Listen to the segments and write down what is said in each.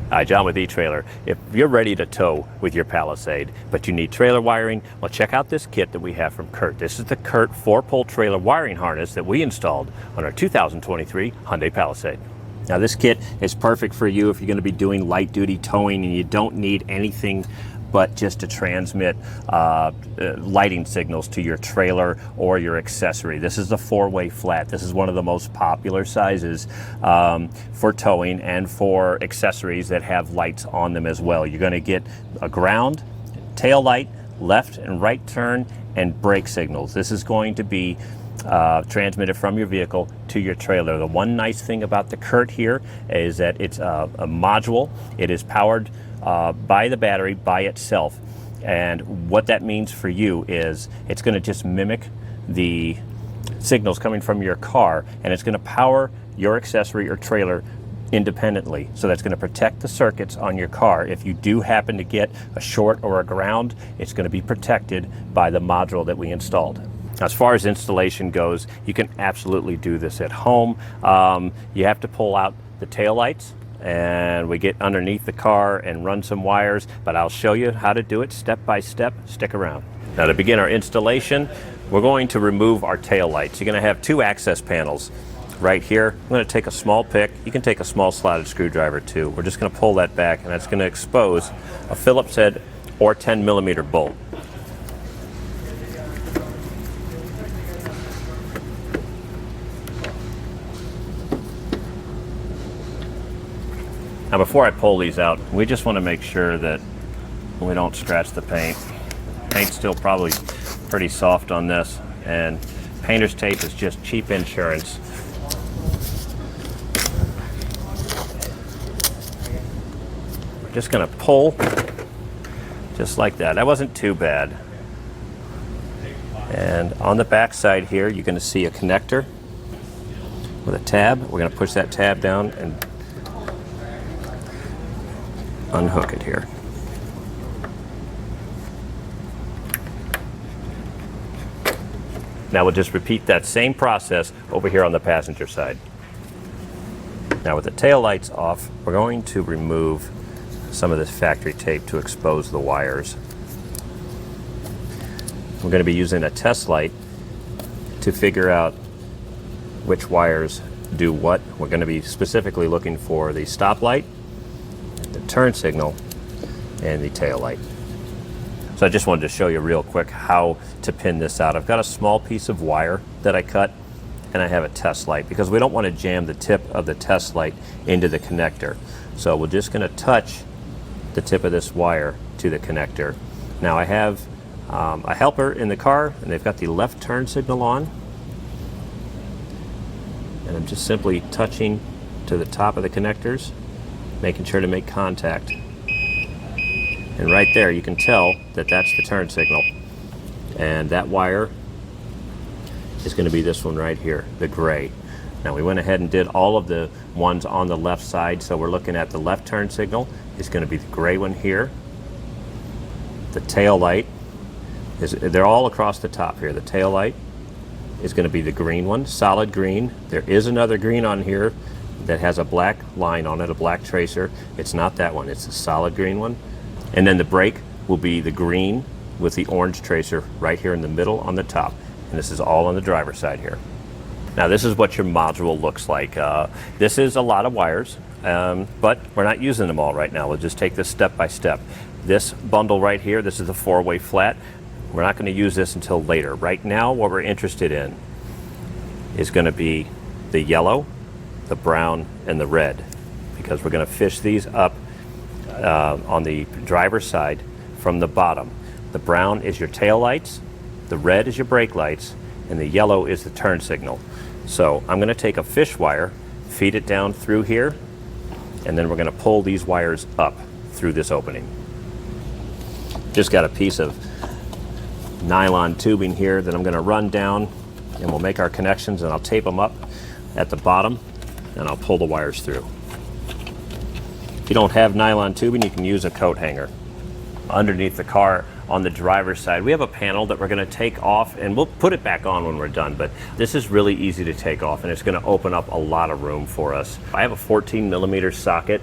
Hi, John with eTrailer. If you're ready to tow with your Palisade, but you need trailer wiring, well, check out this kit that we have from Curt. This is the Curt 4-pole trailer wiring harness that we installed on our 2023 Hyundai Palisade. Now, this kit is perfect for you if you're going to be doing light-duty towing and you don't need anything but just to transmit lighting signals to your trailer or your accessory. This is the 4-way flat. This is one of the most popular sizes for towing and for accessories that have lights on them as well. You're going to get a ground, tail light, left and right turn, and brake signals. This is going to be transmitted from your vehicle to your trailer. The one nice thing about the Curt here is that it's a module. It is powered by the battery by itself, and what that means for you is it's going to just mimic the signals coming from your car, and it's going to power your accessory or trailer independently. So that's going to protect the circuits on your car. If you do happen to get a short or a ground, it's going to be protected by the module that we installed. As far as installation goes, you can absolutely do this at home. You have to pull out the tail lights, and we get underneath the car and run some wires, but I'll show you how to do it step by step. Stick around. Now, to begin our installation, we're going to remove our tail lights. You're going to have 2 access panels right here. I'm going to take a small pick. You can take a small slotted screwdriver too. We're just going to pull that back, and that's going to expose a Phillips head or 10mm bolt. Now, before I pull these out, we just want to make sure that we don't scratch the paint. Paint's still probably pretty soft on this, and painter's tape is just cheap insurance. We're just going to pull just like that. That wasn't too bad. And on the back side here, you're going to see a connector with a tab. We're going to push that tab down and unhook it here. Now we'll just repeat that same process over here on the passenger side. Now, with the tail lights off, we're going to remove some of this factory tape to expose the wires. We're going to be using a test light to figure out which wires do what. We're going to be specifically looking for the stop light, the turn signal, and the tail light. So I just wanted to show you real quick how to pin this out. I've got a small piece of wire that I cut, and I have a test light because we don't want to jam the tip of the test light into the connector. So we're just going to touch the tip of this wire to the connector. Now, I have a helper in the car, and they've got the left turn signal on, and I'm just simply touching to the top of the connectors, making sure to make contact. And right there you can tell that that's the turn signal. And that wire is going to be this one right here, the gray. Now, we went ahead and did all of the ones on the left side, so we're looking at the left turn signal is going to be the gray one here. The tail light they're all across the top here. The tail light is going to be the green one, solid green. There is another green on here that has a black line on it, a black tracer. It's not that one, it's a solid green one. And then the brake will be the green with the orange tracer right here in the middle on the top. And this is all on the driver's side here. Now, this is what your module looks like. This is a lot of wires, but we're not using them all right now. We'll just take this step by step. This bundle right here, this is the 4-way flat. We're not going to use this until later. Right now, what we're interested in is going to be the yellow, the brown, and the red, because we're going to fish these up on the driver's side from the bottom. The brown is your tail lights, the red is your brake lights, and the yellow is the turn signal. So I'm going to take a fish wire, feed it down through here, and then we're going to pull these wires up through this opening. Just got a piece of nylon tubing here that I'm going to run down, and we'll make our connections, and I'll tape them up at the bottom, and I'll pull the wires through. If you don't have nylon tubing, you can use a coat hanger. Underneath the car on the driver's side, we have a panel that we're going to take off, and we'll put it back on when we're done, but this is really easy to take off, and it's going to open up a lot of room for us. I have a 14mm socket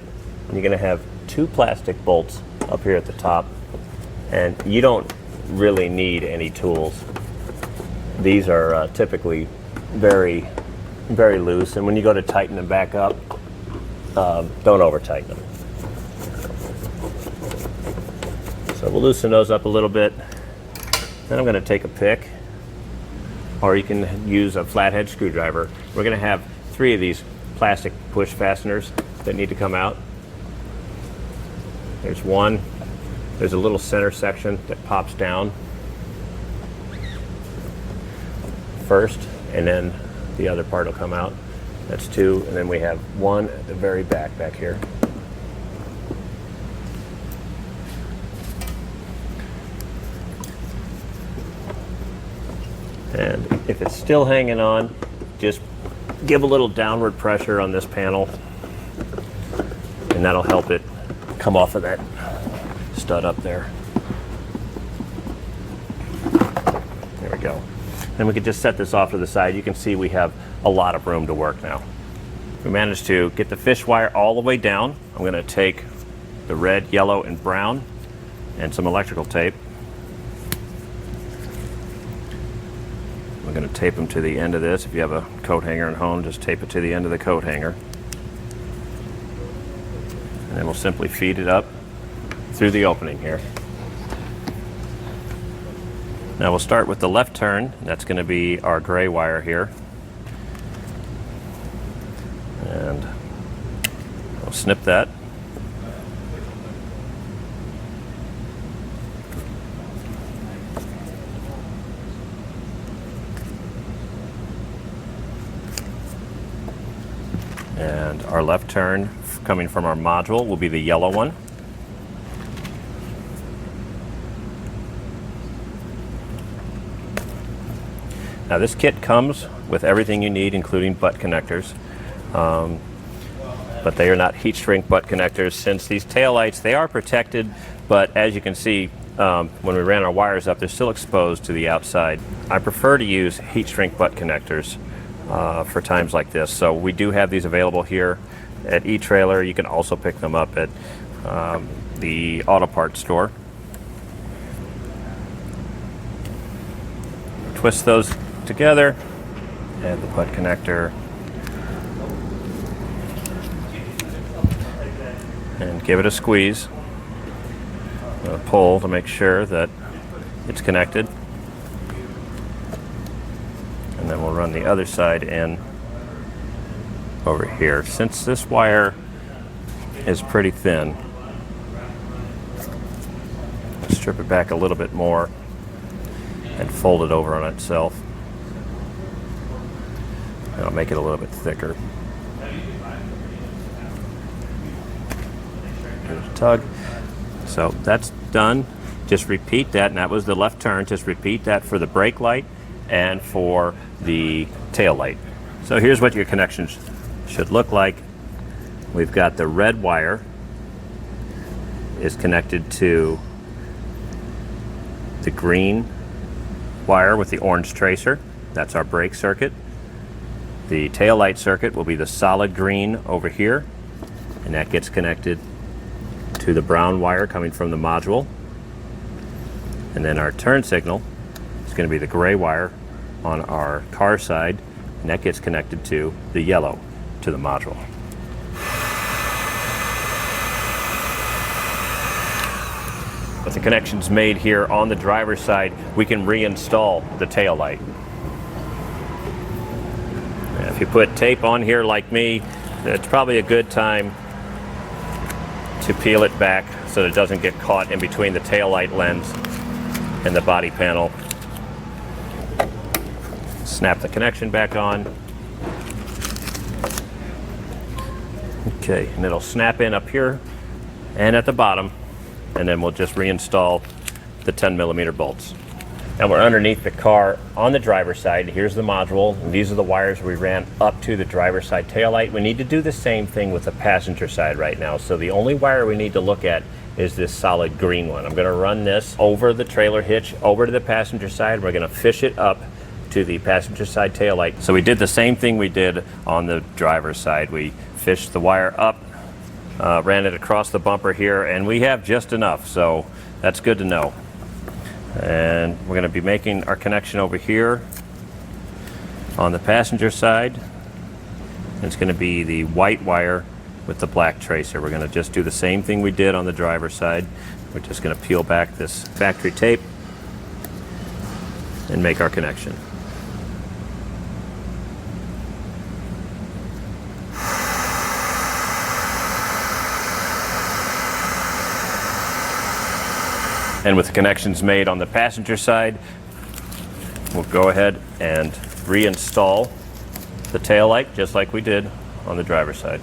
You're going to have two plastic bolts up here at the top, and you don't really need any tools. These are typically very, very loose, and when you go to tighten them back up, don't over tighten them. So we'll loosen those up a little bit. Then I'm going to take a pick, or you can use a flathead screwdriver. We're going to have 3 of these plastic push fasteners that need to come out. There's one. There's a little center section that pops down first, and then the other part will come out. That's 2, and then we have 1 at the very back here. And if it's still hanging on, just give a little downward pressure on this panel, and that'll help it come off of that stud up there. There we go. Then we could just set this off to the side. You can see we have a lot of room to work now. We managed to get the fish wire all the way down. I'm going to take the red, yellow, and brown and some electrical tape. We're going to tape them to the end of this. If you have a coat hanger at home, just tape it to the end of the coat hanger. And then we'll simply feed it up through the opening here. Now we'll start with the left turn. That's going to be our gray wire here. And we'll snip that. And our left turn coming from our module will be the yellow one. Now this kit comes with everything you need, including butt connectors, but they are not heat shrink butt connectors. Since these taillights, they are protected, but as you can see, when we ran our wires up, they're still exposed to the outside. I prefer to use heat shrink butt connectors for times like this. So we do have these available here at eTrailer. You can also pick them up at the auto parts store. Twist those together, add the butt connector, and give it a squeeze. Pull to make sure that it's connected. And then we'll run the other side in over here. Since this wire is pretty thin, strip it back a little bit more and fold it over on itself. That'll make it a little bit thicker. Give it a tug. So that's done. Just repeat that, and that was the left turn. Just repeat that for the brake light and for the tail light. So here's what your connections should look like. We've got the red wire is connected to the green wire with the orange tracer. That's our brake circuit. The tail light circuit will be the solid green over here, and that gets connected to the brown wire coming from the module. And then our turn signal is going to be the gray wire on our car side, and that gets connected to the yellow to the module. With the connections made here on the driver's side, we can reinstall the tail light. If you put tape on here like me, it's probably a good time to peel it back so that it doesn't get caught in between the tail light lens and the body panel. Snap the connection back on. Okay, and it'll snap in up here and at the bottom, and then we'll just reinstall the 10mm bolts. And we're underneath the car on the driver's side. Here's the module, and these are the wires we ran up to the driver's side taillight. We need to do the same thing with the passenger side right now. So the only wire we need to look at is this solid green one. I'm gonna run this over the trailer hitch, over to the passenger side. We're gonna fish it up to the passenger side taillight. So we did the same thing we did on the driver's side. We fished the wire up ran it across the bumper here, and we have just enough, so that's good to know. And we're going to be making our connection over here on the passenger side. It's going to be the white wire with the black tracer. We're going to just do the same thing we did on the driver's side. We're just going to peel back this factory tape and make our connection. And with the connections made on the passenger side, we'll go ahead and reinstall the taillight just like we did on the driver's side.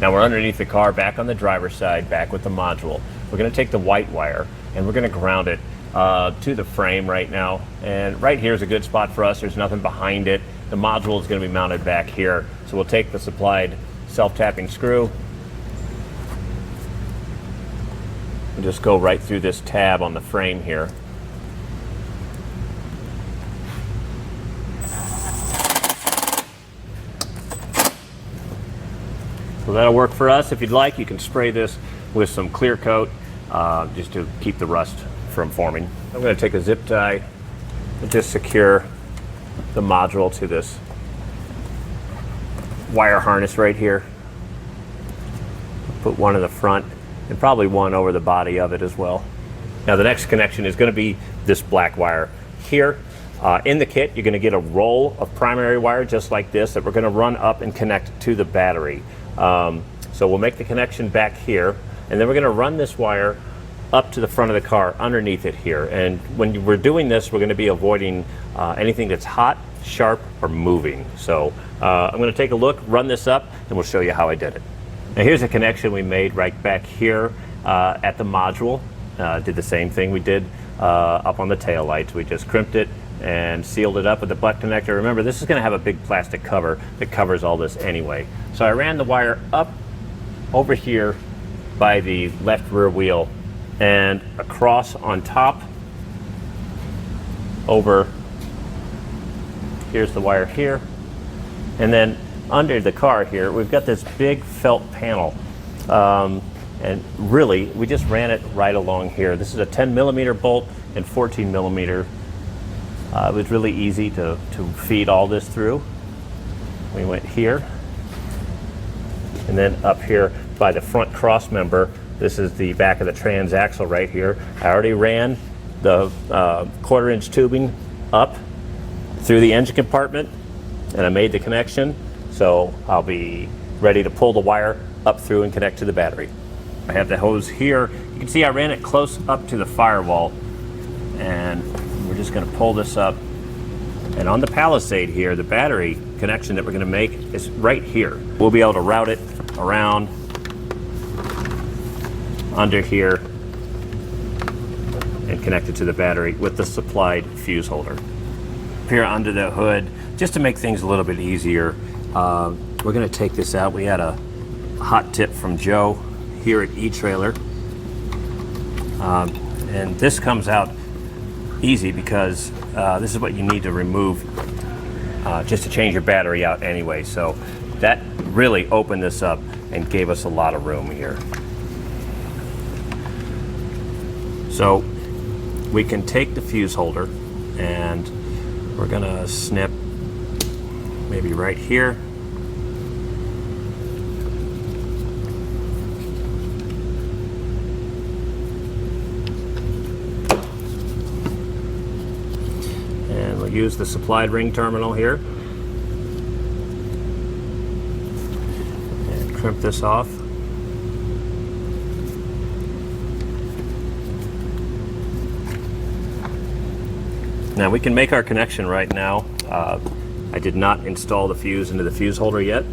Now we're underneath the car, back on the driver's side, back with the module. We're going to take the white wire and we're going to ground it to the frame right now. And right here is a good spot for us. There's nothing behind it. The module is going to be mounted back here. So we'll take the supplied self-tapping screw and just go right through this tab on the frame here. So that'll work for us. If you'd like, you can spray this with some clear coat just to keep the rust from forming. I'm going to take a zip tie and just secure the module to this wire harness right here. Put one in the front and probably one over the body of it as well. Now the next connection is going to be this black wire here. In the kit, you're going to get a roll of primary wire just like this that we're going to run up and connect to the battery. So we'll make the connection back here, and then we're going to run this wire up to the front of the car underneath it here. And when we're doing this, we're going to be avoiding anything that's hot, sharp, or moving. So I'm going to take a look, run this up, and we'll show you how I did it. Now here's a connection we made right back here at the module. Did the same thing we did up on the tail lights. We just crimped it and sealed it up with the butt connector. Remember, this is going to have a big plastic cover that covers all this anyway. So I ran the wire up over here by the left rear wheel and across on top over, here's the wire here, and then under the car here we've got this big felt panel, and really we just ran it right along here. This is a 10mm bolt and 14mm. It was really easy to feed all this through. We went here and then up here by the front cross member. This is the back of the transaxle right here. I already ran the 1/4-inch tubing up through the engine compartment and I made the connection. So I'll be ready to pull the wire up through and connect to the battery. I have the hose here. You can see I ran it close up to the firewall, and we're just going to pull this up. And on the Palisade here, the battery connection that we're going to make is right here. We'll be able to route it around under here and connect it to the battery with the supplied fuse holder. Here under the hood, just to make things a little bit easier, we're going to take this out. We had a hot tip from Joe here at eTrailer, and this comes out easy because this is what you need to remove just to change your battery out anyway. So that really opened this up and gave us a lot of room here. So we can take the fuse holder and we're gonna snip maybe right here. And we'll use the supplied ring terminal here and crimp this off. Now we can make our connection right now. I did not install the fuse into the fuse holder yet.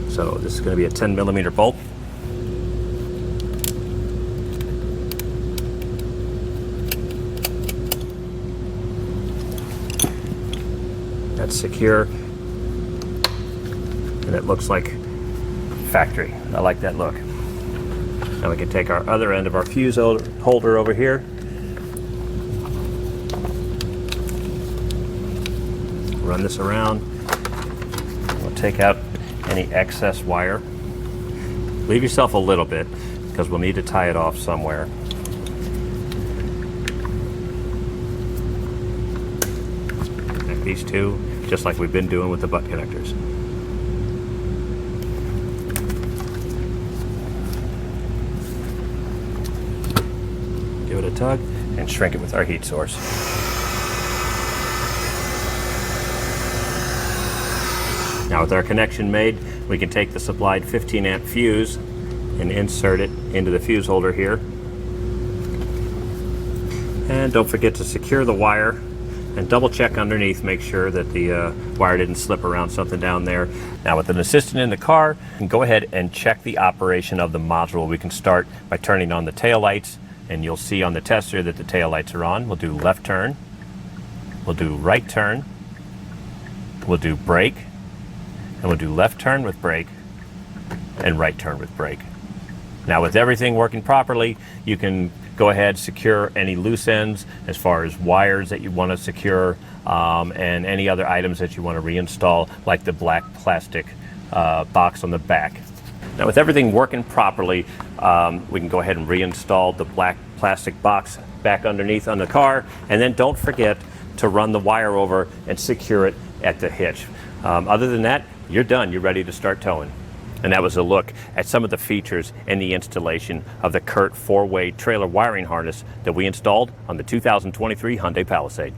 So this is going to be a 10mm bolt. That's secure. And it looks like factory. I like that look. Now we can take our other end of our fuse holder over here. run this around. We'll take out any excess wire. Leave yourself a little bit because we'll need to tie it off somewhere. Connect these two, just like we've been doing with the butt connectors. Give it a tug and shrink it with our heat source. Now with our connection made, we can take the supplied 15 amp fuse and insert it into the fuse holder here. And don't forget to secure the wire and double check underneath, make sure that the wire didn't slip around something down there. Now with an assistant in the car, you can go ahead and check the operation of the module. We can start by turning on the tail lights, and you'll see on the tester that the tail lights are on. We'll do left turn, we'll do right turn, we'll do brake, and we'll do left turn with brake and right turn with brake. Now with everything working properly, you can go ahead, secure any loose ends as far as wires that you want to secure, and any other items that you want to reinstall, like the black plastic box on the back. Now with everything working properly, we can go ahead and reinstall the black plastic box back underneath on the car, and then don't forget to run the wire over and secure it at the hitch. Other than that, you're done. You're ready to start towing. And that was a look at some of the features and the installation of the Curt 4-way trailer wiring harness that we installed on the 2023 Hyundai Palisade.